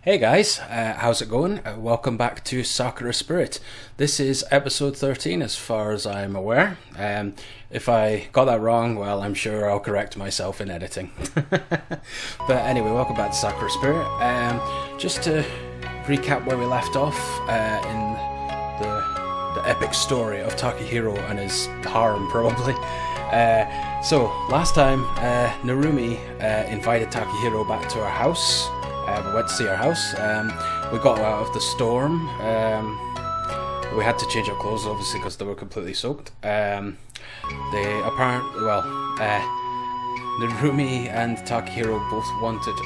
Hey guys, how's it going? Welcome back to Sakura Spirit. This is episode 13 as far as I'm aware. If I got that wrong, well, I'm sure I'll correct myself in editing. But anyway, welcome back to Sakura Spirit. Just to recap where we left off in the epic story of Takahiro and his harem, probably. So, last time, Narumi invited Takahiro back to our house. We went to see our house. We got out of the storm. We had to change our clothes, obviously, because they were completely soaked. Narumi and Takahiro both wanted to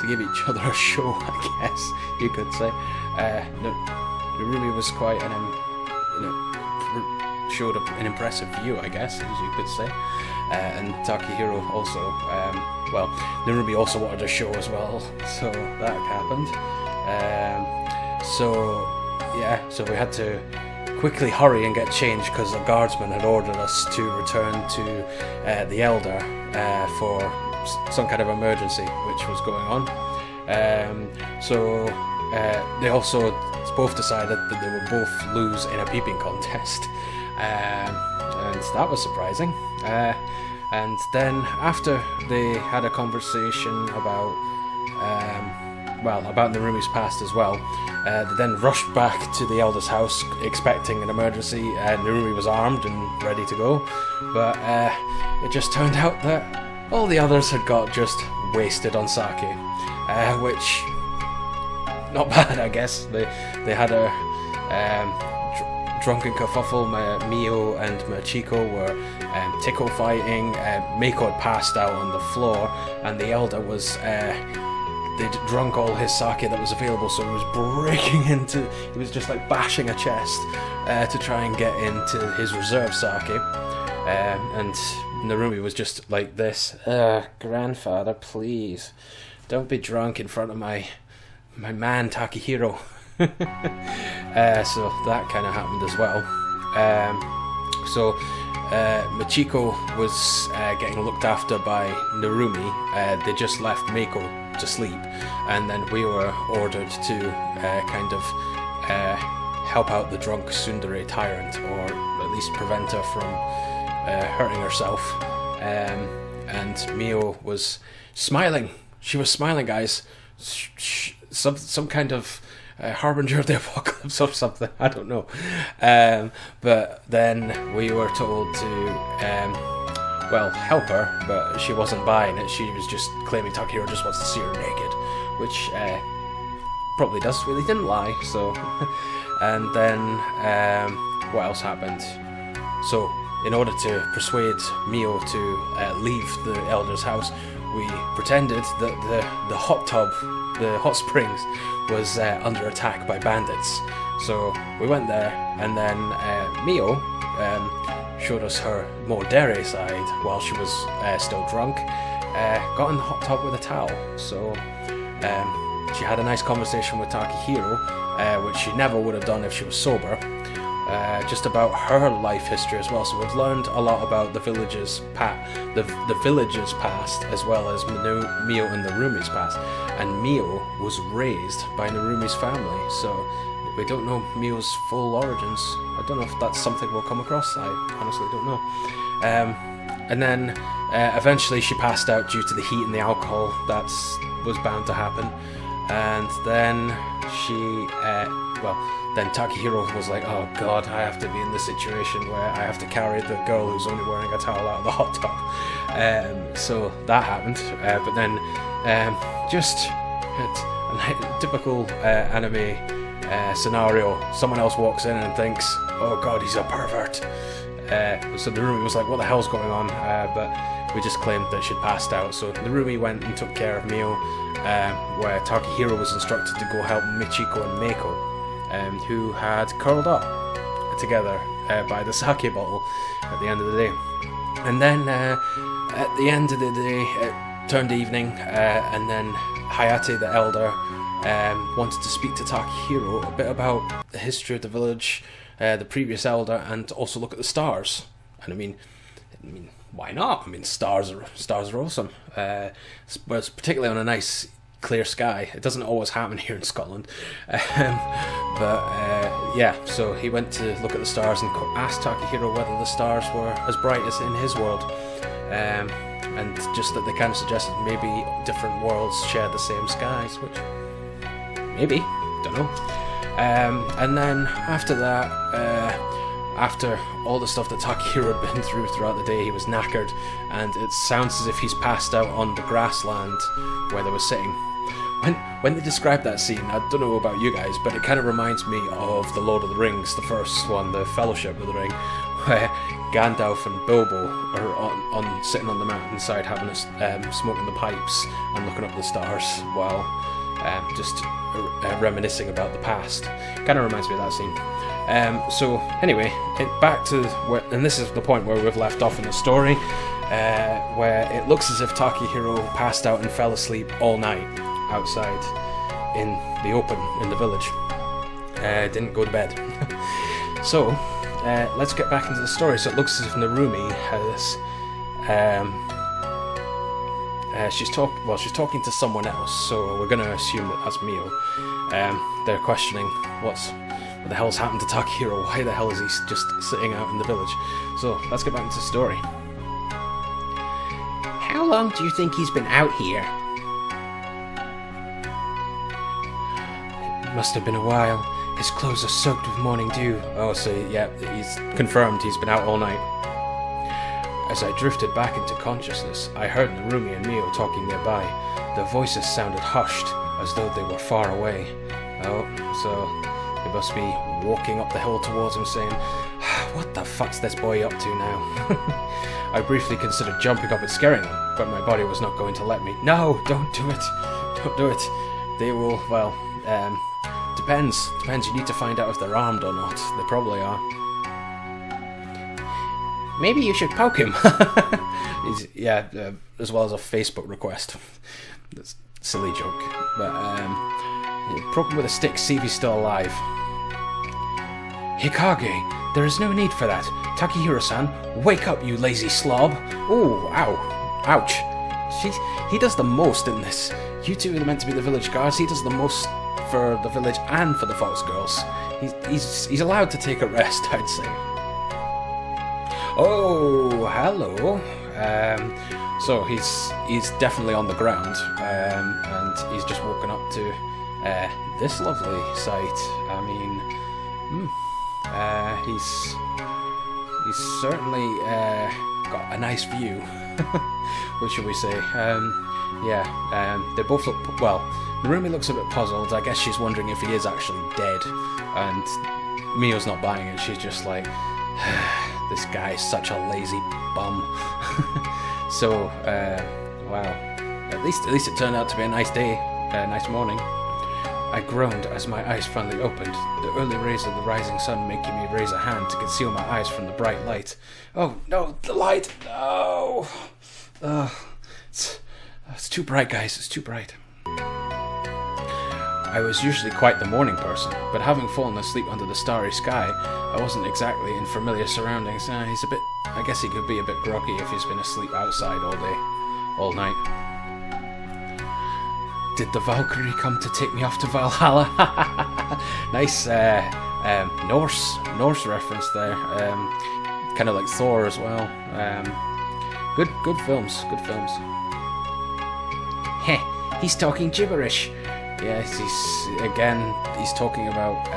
give each other a show, I guess you could say. Narumi was quite showed an impressive view, I guess, as you could say. And Takahiro also, Narumi also wanted a show as well, so that happened. So we had to quickly hurry and get changed because the guardsman had ordered us to return to the Elder for some kind of emergency which was going on. They also both decided that they would both lose in a peeping contest. And that was surprising. And then after they had a conversation about Narumi's past as well, they then rushed back to the Elder's house expecting an emergency. Narumi was armed and ready to go, but it just turned out that all the others had got just wasted on sake, which, not bad, I guess. They had a drunken kerfuffle. Mio and Machiko were tickle fighting. Meiko had passed out on the floor, and the Elder was they'd drunk all his sake that was available, so he was just like bashing a chest to try and get into his reserve sake. And Narumi was just like this, grandfather, please don't be drunk in front of my man Takahiro. So that kind of happened as well. Machiko was getting looked after by Narumi. They just left Meiko to sleep, and then we were ordered to help out the drunk Tsundere Tyrant, or at least prevent her from hurting herself. And Mio was smiling. She was smiling, guys. Some kind of harbinger of the apocalypse or something, I don't know. But then we were told to help her, but she wasn't buying it. She was just claiming Takahiro just wants to see her naked, which probably does, really didn't lie. So and then what else happened? So in order to persuade Mio to leave the Elder's house, we pretended that the hot tub, the hot springs, was under attack by bandits. So we went there, and then Mio showed us her more dere side while she was still drunk. Got in the hot tub with a towel. So she had a nice conversation with Takahiro, which she never would have done if she was sober. Just about her life history as well. So we've learned a lot about the village's past, as well as Mio and Narumi's past. And Mio was raised by Narumi's family, so we don't know Mio's full origins. I don't know if that's something we'll come across. I honestly don't know. And then eventually she passed out due to the heat and the alcohol. That was bound to happen. And then then Takahiro was like, oh god, I have to be in this situation where I have to carry the girl who's only wearing a towel out of the hot tub. So that happened. But then just a typical anime scenario, someone else walks in and thinks, oh god, he's a pervert. So Narumi was like, what the hell's going on? But we just claimed that she'd passed out. So Narumi went and took care of Mio, where Takahiro was instructed to go help Michiko and Meiko, who had curled up together by the sake bottle at the end of the day. And then at the end of the day, it turned evening, and then Hayate the Elder wanted to speak to Takahiro a bit about the history of the village, the previous Elder, and also look at the stars. And I mean, why not? I mean, stars are awesome. Particularly on a nice clear sky. It doesn't always happen here in Scotland. Yeah, so he went to look at the stars and asked Takahiro whether the stars were as bright as in his world. And just that they kind of suggested maybe different worlds share the same skies, which maybe, don't know. And then after that, after all the stuff that Takahiro had been through throughout the day, he was knackered, and it sounds as if he's passed out on the grassland where they were sitting. When they describe that scene, I don't know about you guys, but it kind of reminds me of The Lord of the Rings, the first one, the Fellowship of the Ring, where Gandalf and Bilbo are sitting on the mountainside having smoking the pipes and looking up at the stars while just reminiscing about the past. Kind of reminds me of that scene. So anyway, back to where, and this is the point where we've left off in the story, where it looks as if Takahiro passed out and fell asleep all night outside in the open in the village. Didn't go to bed. So let's get back into the story. So it looks as if Narumi has she's talking to someone else, so we're going to assume that that's Mio. They're questioning what the hell's happened to Takahiro. Why the hell is he just sitting out in the village? So let's get back into the story. How long do you think he's been out here? It must have been a while. His clothes are soaked with morning dew. Oh, so yeah, he's confirmed he's been out all night. As I drifted back into consciousness, I heard Narumi and Mio talking nearby. Their voices sounded hushed, as though they were far away. Oh, so they must be walking up the hill towards him saying, "What the fuck's this boy up to now?" I briefly considered jumping up and scaring them, but my body was not going to let me. No, don't do it. Don't do it. They will, well, depends. You need to find out if they're armed or not. They probably are. Maybe you should poke him. As well as a Facebook request. That's a silly joke. But, poke him with a stick, see if he's still alive. Hikage, there is no need for that. Takahiro-san, wake up, you lazy slob. Ooh, ow. Ouch. He does the most in this. You two are meant to be the village guards. He does the most for the village and for the Fox girls. He's allowed to take a rest, I'd say. Oh, hello. So he's definitely on the ground, and he's just woken up to this lovely sight. I mean, he's certainly got a nice view. What should we say? They both look well. Narumi looks a bit puzzled. I guess she's wondering if he is actually dead, and Mio's not buying it. She's just like, this guy's such a lazy bum. So, wow. At least it turned out to be a nice day, a nice morning. I groaned as my eyes finally opened, the early rays of the rising sun making me raise a hand to conceal my eyes from the bright light. Oh, no, the light! No! It's too bright, guys, it's too bright. I was usually quite the morning person, but having fallen asleep under the starry sky, I wasn't exactly in familiar surroundings. I guess he could be a bit groggy if he's been asleep outside all day, all night. Did the Valkyrie come to take me off to Valhalla? Nice Norse reference there. Kind of like Thor as well. Good films. Heh, he's talking gibberish. Yes, he's talking about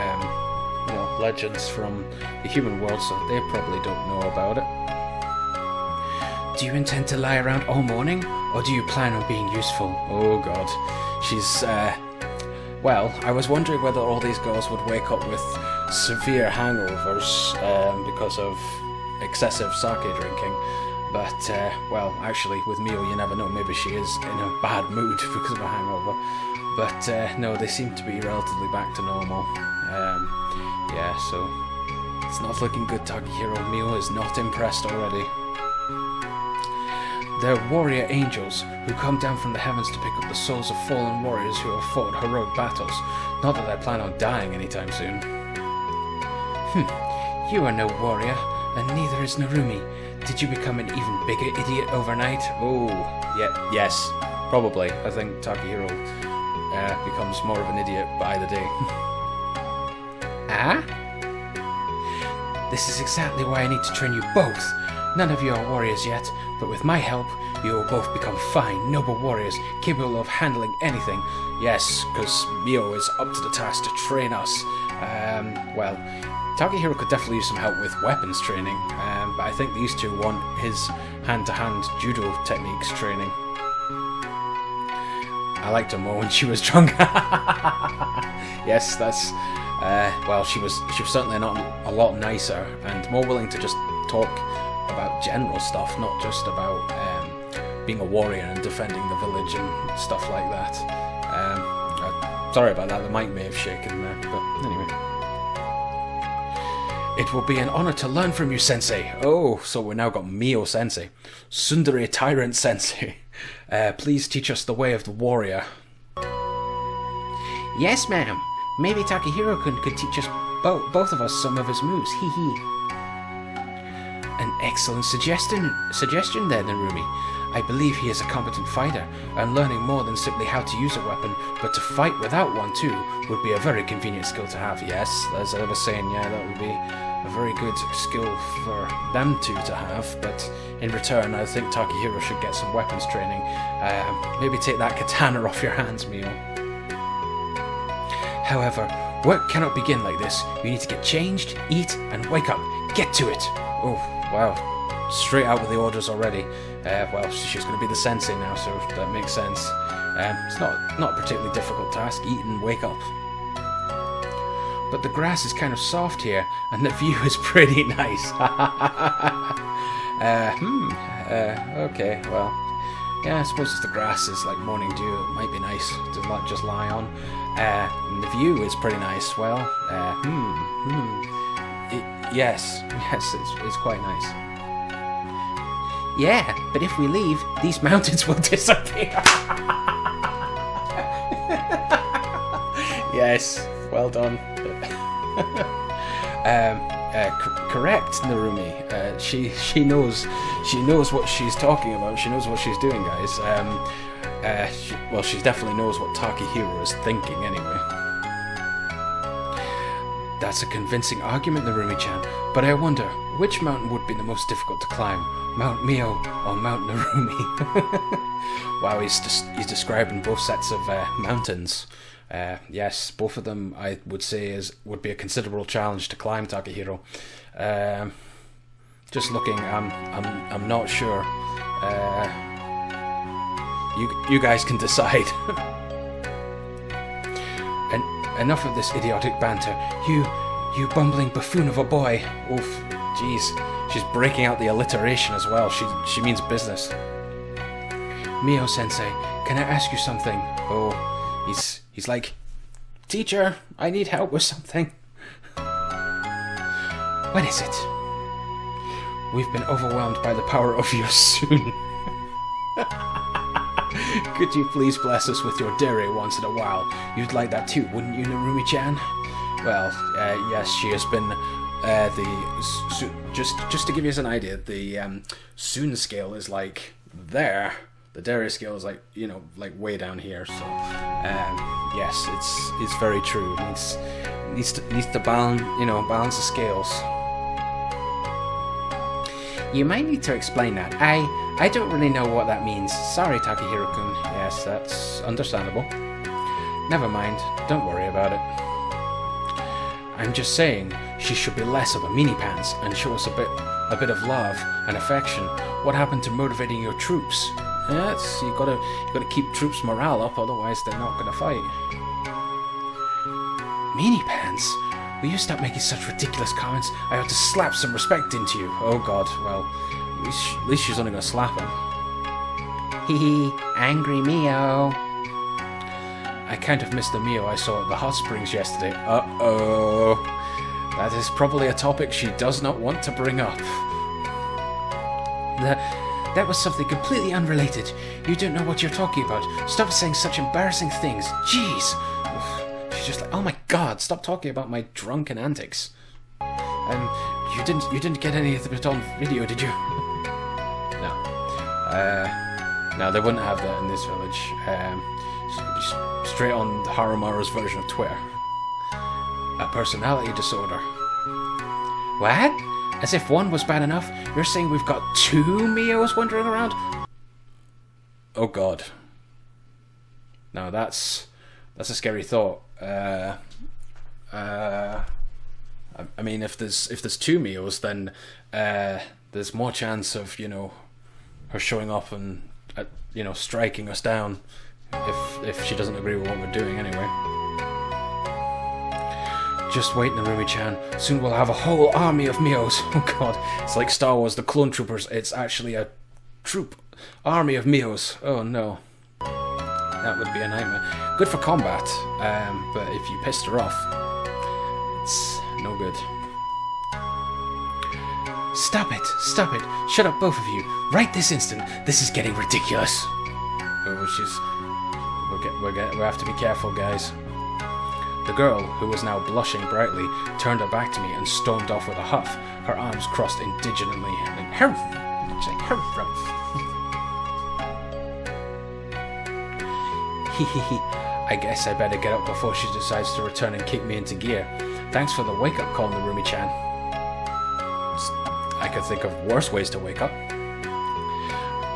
legends from the human world, so they probably don't know about it. Do you intend to lie around all morning, or do you plan on being useful? Oh god. She's, well, I was wondering whether all these girls would wake up with severe hangovers because of excessive sake drinking. But, well, actually, with Mio, you never know. Maybe she is in a bad mood because of a hangover. But, no, they seem to be relatively back to normal. So it's not looking good, Takahiro. Mio is not impressed already. They're warrior angels who come down from the heavens to pick up the souls of fallen warriors who have fought heroic battles. Not that I plan on dying anytime soon. You are no warrior, and neither is Narumi. Did you become an even bigger idiot overnight? Oh, yeah, yes, probably. I think Takahiro becomes more of an idiot by the day. Ah? This is exactly why I need to train you both. None of you are warriors yet, but with my help, you will both become fine, noble warriors, capable of handling anything. Yes, because Mio is up to the task to train us. Well, Takahiro could definitely use some help with weapons training, but I think these two want his hand-to-hand judo techniques training. I liked her more when she was drunk. Yes, that's... well, she was certainly not a lot nicer and more willing to just talk about general stuff, not just about being a warrior and defending the village and stuff like that. Sorry about that, the mic may have shaken there, but anyway. It will be an honor to learn from you, Sensei. Oh, so we now got Miyo-sensei. Tsundere Tyrant Sensei. Please teach us the way of the warrior. Yes, ma'am. Maybe Takahiro could teach us both of us some of his moves. Hee hee. An excellent suggestion there, Narumi. I believe he is a competent fighter, and learning more than simply how to use a weapon, but to fight without one too, would be a very convenient skill to have. Yes, as I was saying, yeah, that would be a very good skill for them two to have, but in return, I think Takahiro should get some weapons training. Maybe take that katana off your hands, Mio. However, work cannot begin like this. You need to get changed, eat, and wake up. Get to it! Oh, wow. Straight out with the orders already. Well, she's going to be the sensei now, so that makes sense. It's not a particularly difficult task. Eat and wake up. But the grass is kind of soft here, and the view is pretty nice. Okay, well... Yeah, I suppose if the grass is like morning dew, it might be nice to not just lie on. And the view is pretty nice. Well, yes, it's quite nice. Yeah, but if we leave, these mountains will disappear. Yes, well done. Correct, Narumi. She knows what she's talking about. She knows what she's doing, guys. Well, she definitely knows what Takahiro is thinking, anyway. That's a convincing argument, Narumi-chan. But I wonder, which mountain would be the most difficult to climb? Mount Mio or Mount Narumi? Wow, he's describing both sets of mountains. Yes, both of them I would say would be a considerable challenge to climb, Takahiro. Just looking, I'm not sure. You guys can decide. And enough of this idiotic banter. You bumbling buffoon of a boy. Oof, jeez. She's breaking out the alliteration as well. She means business. Miyo-sensei, can I ask you something? Oh, he's like, teacher, I need help with something. What is it? We've been overwhelmed by the power of your Tsun. Could you please bless us with your dairy once in a while? You'd like that too, wouldn't you, Narumi-chan? Well, yes, she has been just to give you an idea, the Tsun scale is like there. The dairy scale is like, like way down here. So, yes, it's very true. It needs to balance the scales. You might need to explain that. I don't really know what that means. Sorry, Takahiro-kun. Yes, that's understandable. Never mind. Don't worry about it. I'm just saying, she should be less of a meanie-pants and show us a bit of love and affection. What happened to motivating your troops? Yes, you gotta keep troops' morale up, otherwise they're not gonna fight. Meanie-pants? Will you stop making such ridiculous comments? I ought to slap some respect into you. Oh god, well, at least she's only gonna slap him. Hee hee, angry Mio. I kind of missed the Mio I saw at the hot springs yesterday. Uh-oh. That is probably a topic she does not want to bring up. That was something completely unrelated. You don't know what you're talking about. Stop saying such embarrassing things. Jeez. She's just like, oh my god, stop talking about my drunken antics. You didn't get any of it on video, did you? No. No, they wouldn't have that in this village. straight on Harumaru's version of Twitter. A personality disorder. What? As if one was bad enough, you're saying we've got 2 Mios wandering around? Oh god. Now that's a scary thought. I mean, if there's 2 Mios, then there's more chance of, you know, her showing up and you know, striking us down if she doesn't agree with what we're doing anyway. Just wait, Narumi-chan. Soon we'll have a whole army of Mios. Oh god, it's like Star Wars, the clone troopers. It's actually a army of Mios. Oh no. That would be a nightmare. Good for combat, but if you pissed her off, it's no good. Stop it! Stop it! Shut up, both of you! Right this instant! This is getting ridiculous! Oh, we have to be careful, guys. The girl, who was now blushing brightly, turned her back to me and stormed off with a huff, her arms crossed indignantly. I guess I better get up before she decides to return and kick me into gear. Thanks for the wake-up call, Narumi-chan. I could think of worse ways to wake up.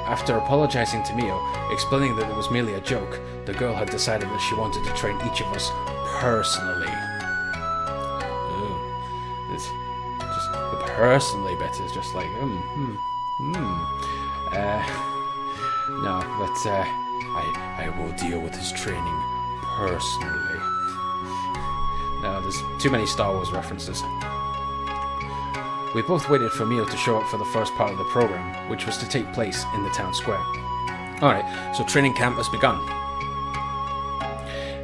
After apologizing to Mio, explaining that it was merely a joke, the girl had decided that she wanted to train each of us personally. Ooh. It's just the personally bit is just like, no, but I will deal with his training personally. No, there's too many Star Wars references. We both waited for Mio to show up for the first part of the program, which was to take place in the town square. Alright, so training camp has begun.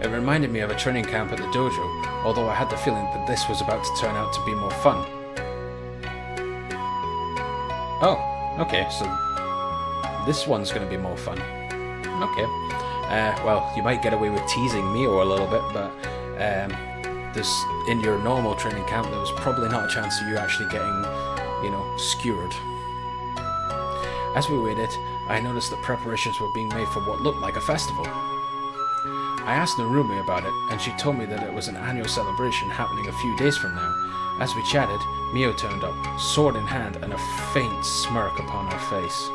It reminded me of a training camp at the dojo, although I had the feeling that this was about to turn out to be more fun. Oh, okay, so this one's going to be more fun. Okay. Well, you might get away with teasing Mio a little bit, but in your normal training camp, there was probably not a chance of you actually getting, you know, skewered. As we waited, I noticed that preparations were being made for what looked like a festival. I asked Narumi about it, and she told me that it was an annual celebration happening a few days from now. As we chatted, Mio turned up, sword in hand, and a faint smirk upon her face.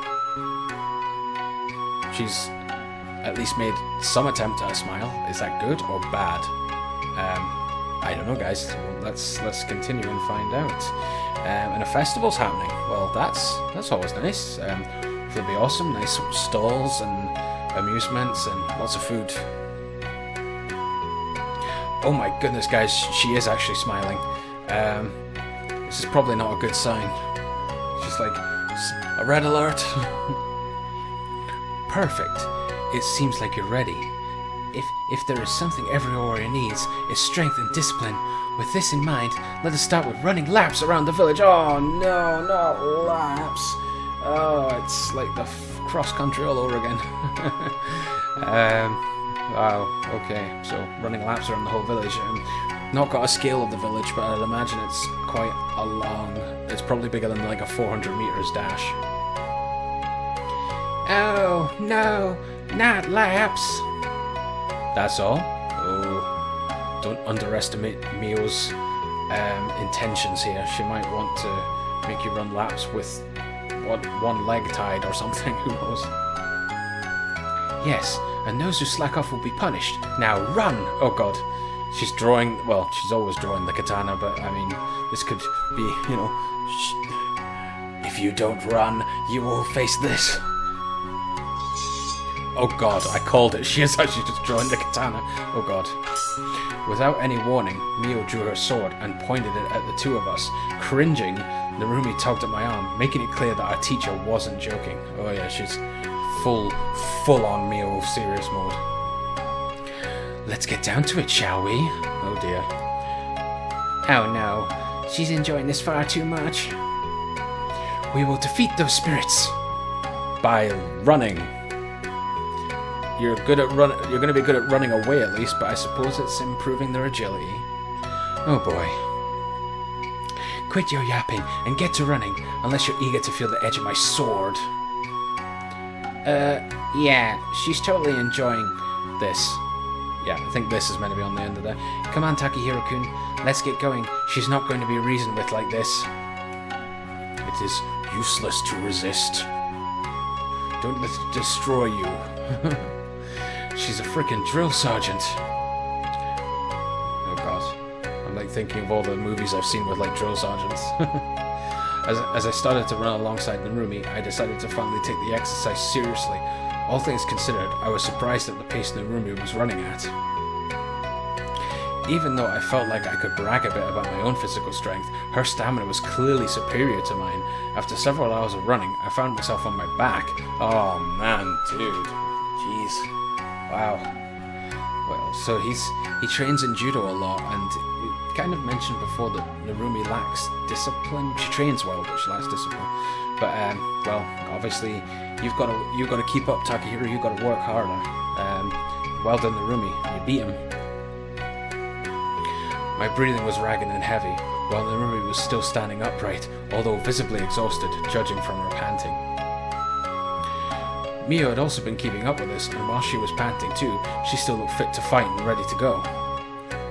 She's at least made some attempt at a smile. Is that good or bad? I don't know, guys. Let's continue and find out. And a festival's happening. Well, that's always nice. It'll be awesome. Nice stalls and amusements and lots of food. Oh my goodness, guys! She is actually smiling. This is probably not a good sign. It's just like a red alert. Perfect. It seems like you're ready. If there is something every warrior needs, it's strength and discipline. With this in mind, let us start with running laps around the village. Oh no, not laps. Oh, it's like the cross-country all over again. Wow, okay, so running laps around the whole village. Not got a scale of the village, but I'd imagine it's quite a long... It's probably bigger than like a 400 meters dash. Oh, no, not laps. That's all? Oh, don't underestimate Mio's intentions here. She might want to make you run laps with one leg tied or something, who knows? Yes, and those who slack off will be punished. Now run! Oh god. She's drawing, well, she's always drawing the katana, but I mean, this could be, you know, if you don't run, you will face this. Oh god, I called it. She is actually just drawing the katana. Oh god. Without any warning, Mio drew her sword and pointed it at the two of us. Cringing, Narumi tugged at my arm, making it clear that our teacher wasn't joking. Oh yeah, she's full on Mio serious mode. Let's get down to it, shall we? Oh dear. Oh no, she's enjoying this far too much. We will defeat those spirits by running. You're good at run. You're going to be good at running away at least, but I suppose it's improving their agility. Oh boy. Quit your yapping and get to running, unless you're eager to feel the edge of my sword. Yeah, she's totally enjoying this. Yeah, I think this is meant to be on the end of there. Come on, Takahiro-kun, let's get going. She's not going to be reasoned with like this. It is useless to resist. Don't let it destroy you. She's a freaking drill sergeant. Oh god. I'm like thinking of all the movies I've seen with like drill sergeants. As I started to run alongside Narumi, I decided to finally take the exercise seriously. All things considered, I was surprised at the pace Narumi was running at. Even though I felt like I could brag a bit about my own physical strength, her stamina was clearly superior to mine. After several hours of running, I found myself on my back. Oh man, dude. Jeez. Wow. Well, so he trains in judo a lot, and we kind of mentioned before that Narumi lacks discipline. She trains well, but she lacks discipline. But well, obviously you've got to keep up, Takahiro. You've got to work harder. Well done, Narumi. You beat him. My breathing was ragged and heavy, while Narumi was still standing upright, although visibly exhausted, judging from her panting. Mio had also been keeping up with us, and while she was panting too, she still looked fit to fight and ready to go.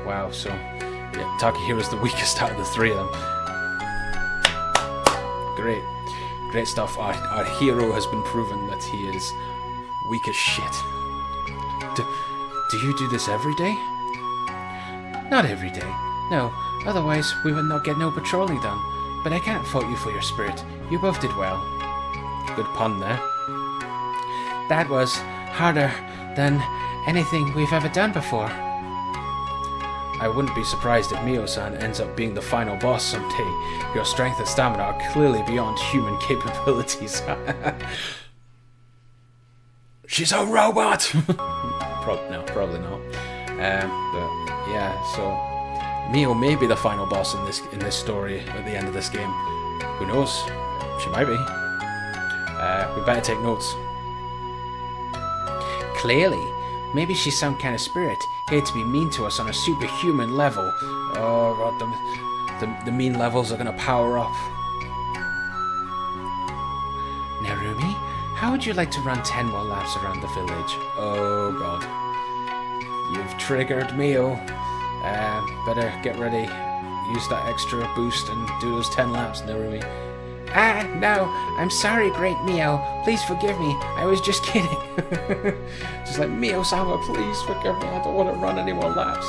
Wow, so yeah, Takehiro's the weakest out of the three of them. Great stuff. Our hero has been proven that he is weak as shit. Do you do this every day? Not every day. No, otherwise we would not get no patrolling done. But I can't fault you for your spirit. You both did well. Good pun there. That was harder than anything we've ever done before. I wouldn't be surprised if Miyo-san ends up being the final boss someday. Your strength and stamina are clearly beyond human capabilities. She's a robot! No, probably not. But yeah, so Mio may be the final boss in this story at the end of this game. Who knows? She might be. We better take notes. Clearly, maybe she's some kind of spirit, here to be mean to us on a superhuman level. Oh god, the mean levels are gonna power up. Narumi, how would you like to run 10 more laps around the village? Oh god. You've triggered Mio. Better get ready. Use that extra boost and do those 10 laps, Narumi. No, I'm sorry, great Mio. Please forgive me. I was just kidding. Just like, Mio-sama, please forgive me. I don't want to run any more laps.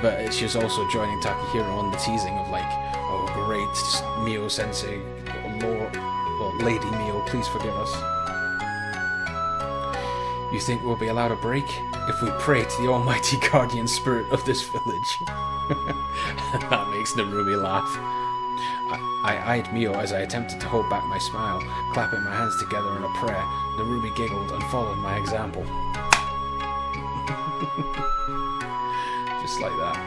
But she's also joining Takahiro on the teasing of like, oh great, Miyo-sensei, Lord, well, Lady Mio, please forgive us. You think we'll be allowed a break if we pray to the almighty guardian spirit of this village? That makes Narumi laugh. I eyed Mio as I attempted to hold back my smile, clapping my hands together in a prayer. Narumi giggled and followed my example. Just like that.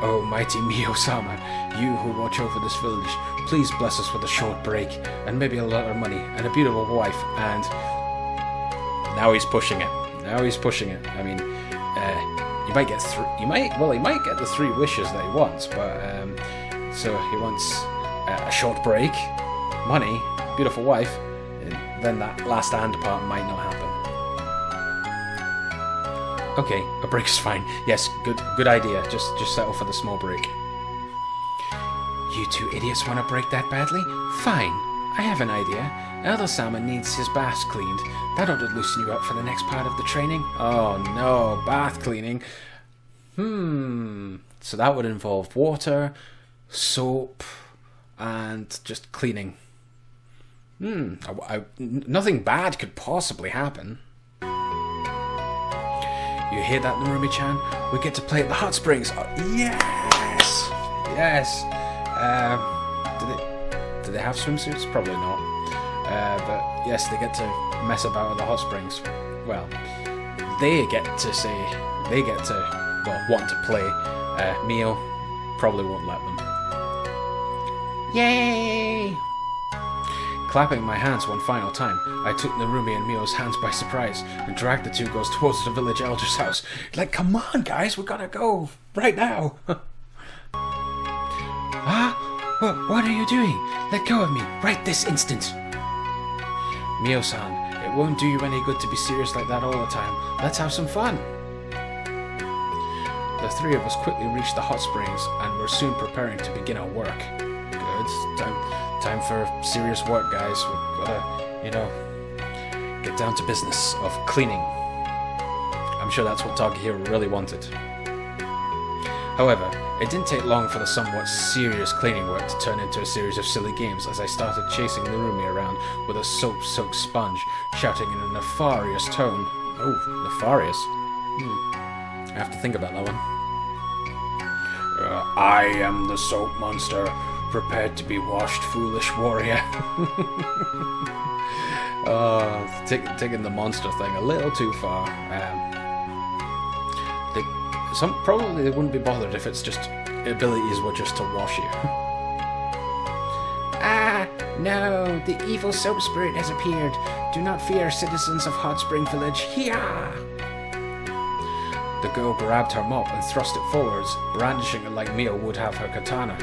Oh, mighty Mio-sama, you who watch over this village, please bless us with a short break, and maybe a lot of money, and a beautiful wife, and... Now he's pushing it. I mean, he might get he might get the 3 wishes that he wants, but so he wants a short break, money, beautiful wife, and then that last and part might not happen. Okay, a break is fine. Yes, good idea. Just settle for the small break. You two idiots want a break that badly? Fine. I have an idea. Elder-sama needs his bath cleaned. That ought to loosen you up for the next part of the training. Oh no, bath cleaning. So that would involve water, soap, and just cleaning. Nothing bad could possibly happen. You hear that, Narumi-chan? We get to play at the hot springs. Oh, yes! Yes! Do they have swimsuits? Probably not. But yes, they get to mess about at the hot springs. Well, they get to want to play. Mio probably won't let them. Yay! Clapping my hands one final time, I took Narumi and Mio's hands by surprise and dragged the two girls towards the village elder's house. Like, come on, guys, we gotta go right now. What are you doing? Let go of me right this instant. Mio-san, it It won't do you any good to be serious like that all the time. Let's have some fun. The three of us quickly reached the hot springs and were soon preparing to begin our work. Good. Time for serious work, guys. We've gotta, get down to business of cleaning. I'm sure that's what Takahiro really wanted. However, it didn't take long for the somewhat serious cleaning work to turn into a series of silly games as I started chasing Narumi around with a soap-soaked sponge, shouting in a nefarious tone. Oh, nefarious? I have to think about that one. I am the soap monster, prepared to be washed, foolish warrior. Taking the monster thing a little too far. Probably they wouldn't be bothered if its just abilities were just to wash you. Ah, no, the evil soap spirit has appeared. Do not fear, citizens of Hot Spring Village. Hiya! The girl grabbed her mop and thrust it forwards, brandishing it like Mio would have her katana.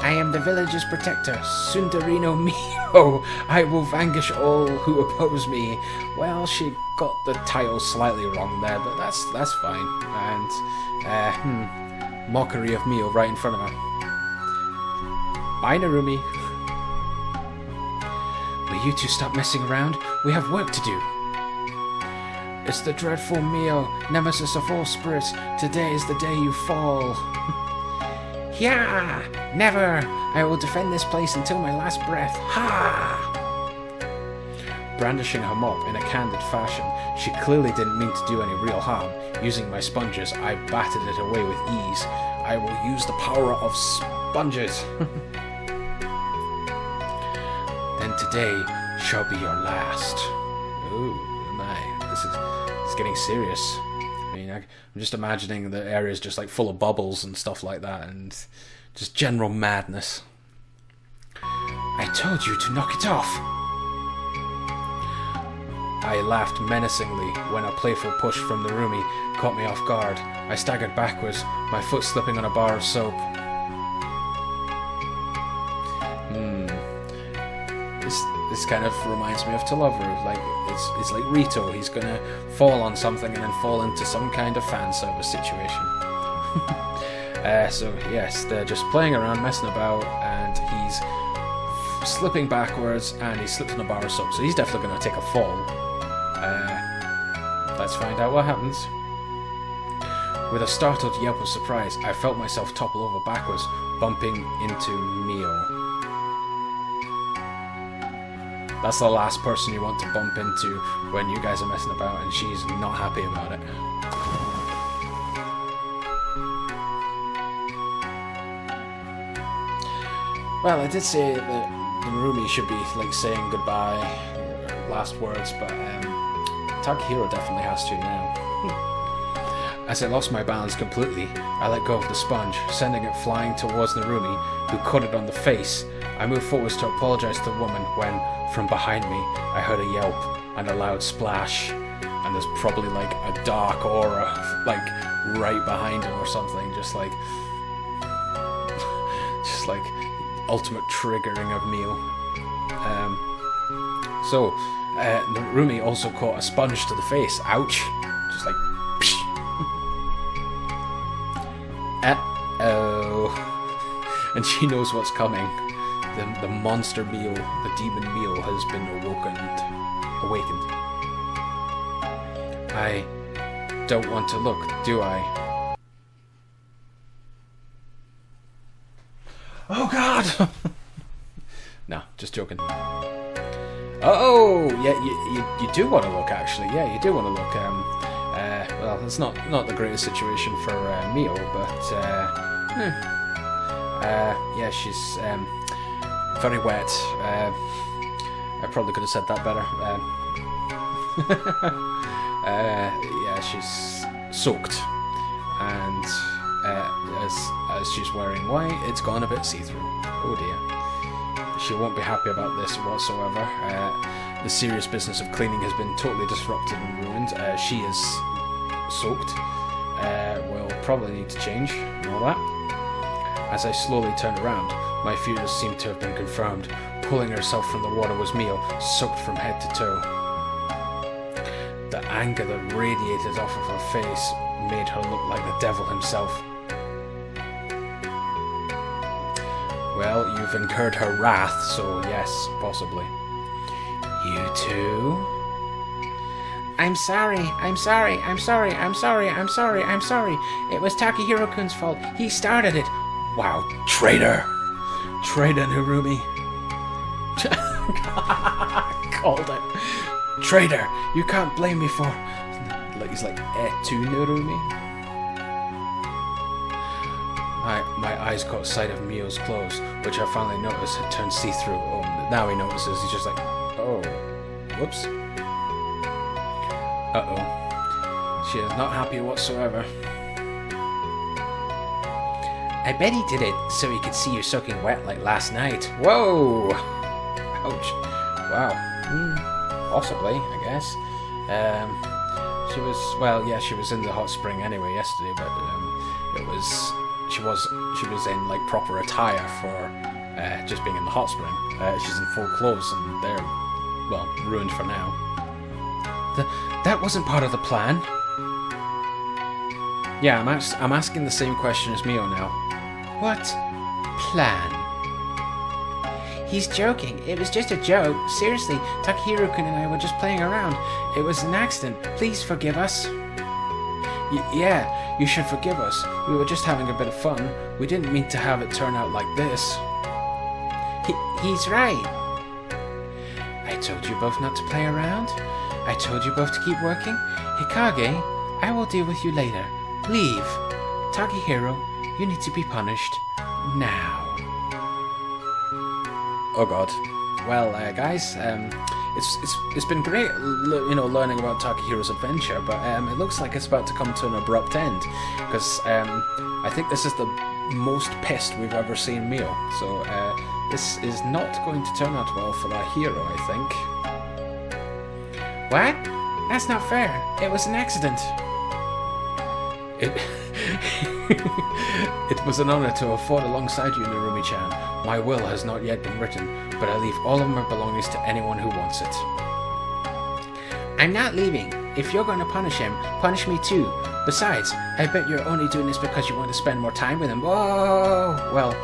I am the village's protector, Tsundere Miyo. I will vanquish all who oppose me. Well, she got the title slightly wrong there, but that's fine. And, mockery of Mio right in front of her. Bye, Narumi. Will you two stop messing around? We have work to do. It's the dreadful Mio, nemesis of all spirits. Today is the day you fall. Yeah! Never! I will defend this place until my last breath. Ha! Brandishing her mop in a candid fashion, she clearly didn't mean to do any real harm. Using my sponges, I batted it away with ease. I will use the power of sponges. Then today shall be your last. Ooh, my. This is getting serious. I mean, I'm just imagining the area's just like full of bubbles and stuff like that, and just general madness. I told you to knock it off. I laughed menacingly when a playful push from Narumi caught me off guard. I staggered backwards, my foot slipping on a bar of soap. This kind of reminds me of Toloveru. Like it's like Rito. He's gonna fall on something and then fall into some kind of fan service situation. So yes, they're just playing around, messing about, and he's slipping backwards, and he slips on a bar of soap. So he's definitely gonna take a fall. Let's find out what happens. With a startled yelp of surprise, I felt myself topple over backwards, bumping into Mio. That's the last person you want to bump into when you guys are messing about, and she's not happy about it. Well, I did say that Narumi should be like saying goodbye, last words, but Takahiro definitely has to now. As I lost my balance completely, I let go of the sponge, sending it flying towards Narumi, who caught it on the face. I moved forwards to apologize to the woman when, from behind me, I heard a yelp and a loud splash, and there's probably like a dark aura like right behind her or something, just like ultimate triggering of Mio. So Narumi also caught a sponge to the face. Ouch! Just like psh. Uh-oh. And she knows what's coming. The monster Mio, the demon Mio, has been awakened. I don't want to look, do I? Oh God! No, just joking. Oh, yeah, you do want to look, actually. Yeah, you do want to look. Well, it's not the greatest situation for Mio, but yeah, she's very wet. I probably could have said that better. Yeah, she's soaked, and as she's wearing white, it's gone a bit see-through. Oh dear. She won't be happy about this whatsoever. The serious business of cleaning has been totally disrupted and ruined. She is soaked. Will probably need to change and all that. As I slowly turned around, my fears seemed to have been confirmed. pulling herself from the water was Mio, soaked from head to toe. The anger that radiated off of her face made her look like the devil himself. Well, you've incurred her wrath, so yes, possibly. You too? I'm sorry. It was Takahiro-kun's fault. He started it. Wow, traitor! Traitor, Narumi. Called it. Traitor, you can't blame me for... He's like, to Narumi? My eyes caught sight of Mio's clothes, which I finally noticed had turned see-through. Oh, now he notices, he's just like, oh, whoops. Uh-oh. She is not happy whatsoever. I bet he did it so he could see you soaking wet like last night. Whoa! Ouch. Wow. Possibly, I guess. She was in the hot spring anyway yesterday, but she was in like proper attire for just being in the hot spring. She's in full clothes and they're, well, ruined for now. That wasn't part of the plan. Yeah, I'm asking the same question as Mio now. What plan? He's joking. It was just a joke. Seriously, Takahiro-kun and I were just playing around. It was an accident. Please forgive us. Yeah, you should forgive us. We were just having a bit of fun. We didn't mean to have it turn out like this. He's right. I told you both not to play around. I told you both to keep working. Hikage, I will deal with you later. Leave. Takahiro, you need to be punished now. Oh god. Well, guys, it's been great, learning about Takehiro's adventure, but it looks like it's about to come to an abrupt end, because I think this is the most pissed we've ever seen Mio. So this is not going to turn out well for our hero, I think. What? That's not fair. It was an accident. It was an honor to have fought alongside you, Narumi-chan. My will has not yet been written, but I leave all of my belongings to anyone who wants it. I'm not leaving. If you're going to punish him, punish me too. Besides, I bet you're only doing this because you want to spend more time with him. Whoa! Well,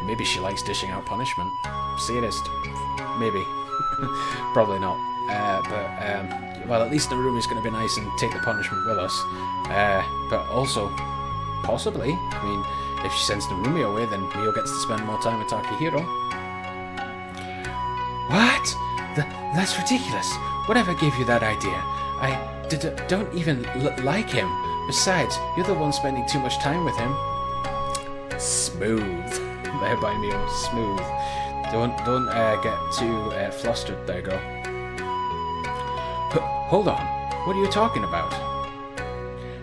maybe she likes dishing out punishment. Sadist. Maybe. Probably not. Well, at least Narumi's going to be nice and take the punishment with us. But also, possibly, I mean, if she sends Narumi away, then Mio gets to spend more time with Takahiro. What? That's ridiculous. Whatever gave you that idea? I don't even like him. Besides, you're the one spending too much time with him. Smooth. There by Mio. Smooth. Don't get too flustered. There you go. Hold on. What are you talking about?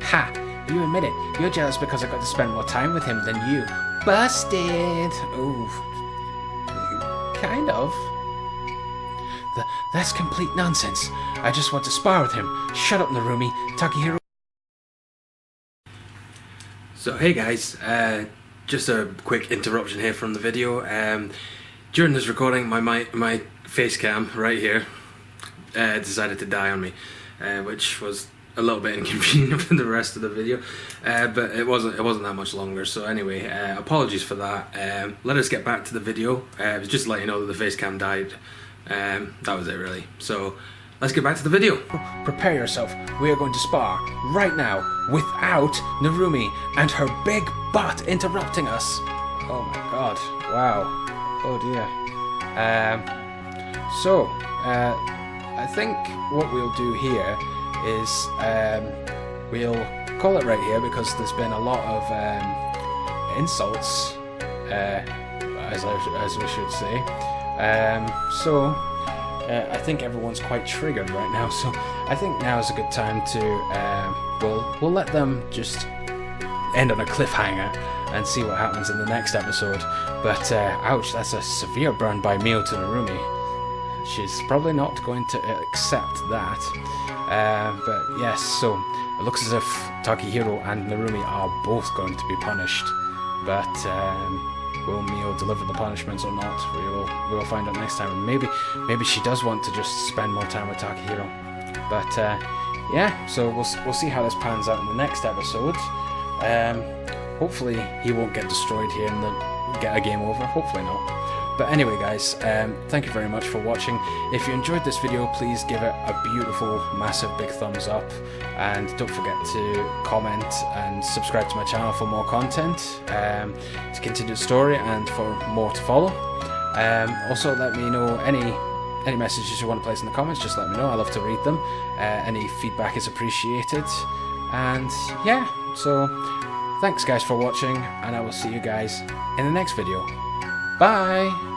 Ha! You admit it. You're jealous because I got to spend more time with him than you. Busted! Ooh. Kind of. That's complete nonsense. I just want to spar with him. Shut up, Narumi. Takahiro. So hey guys, just a quick interruption here from the video. During this recording, my face cam right here decided to die on me, which was a little bit inconvenient for the rest of the video, but it wasn't that much longer. So anyway, apologies for that. Let us get back to the video. It was just to let you know that the face cam died. That was it really. So let's get back to the video. Prepare yourself. We are going to spar right now without Narumi and her big butt interrupting us. Oh my god. Wow. Oh dear. I think what we'll do here is we'll call it right here, because there's been a lot of insults, as we should say. I think everyone's quite triggered right now, so I think now is a good time to we'll let them just end on a cliffhanger and see what happens in the next episode. But ouch, that's a severe burn by Mio to Narumi. She's probably not going to accept that. But yes, so it looks as if Takahiro and Narumi are both going to be punished. But will Mio deliver the punishments or not? We will find out next time. And maybe she does want to just spend more time with Takahiro. But yeah, so we'll see how this pans out in the next episode. Hopefully he won't get destroyed here and get a game over. Hopefully not. But anyway, guys, thank you very much for watching. If you enjoyed this video, please give it a beautiful, massive, big thumbs up. And don't forget to comment and subscribe to my channel for more content, to continue the story and for more to follow. Also, let me know any messages you want to place in the comments. Just let me know. I love to read them. Any feedback is appreciated. And yeah, so thanks, guys, for watching, and I will see you guys in the next video. Bye!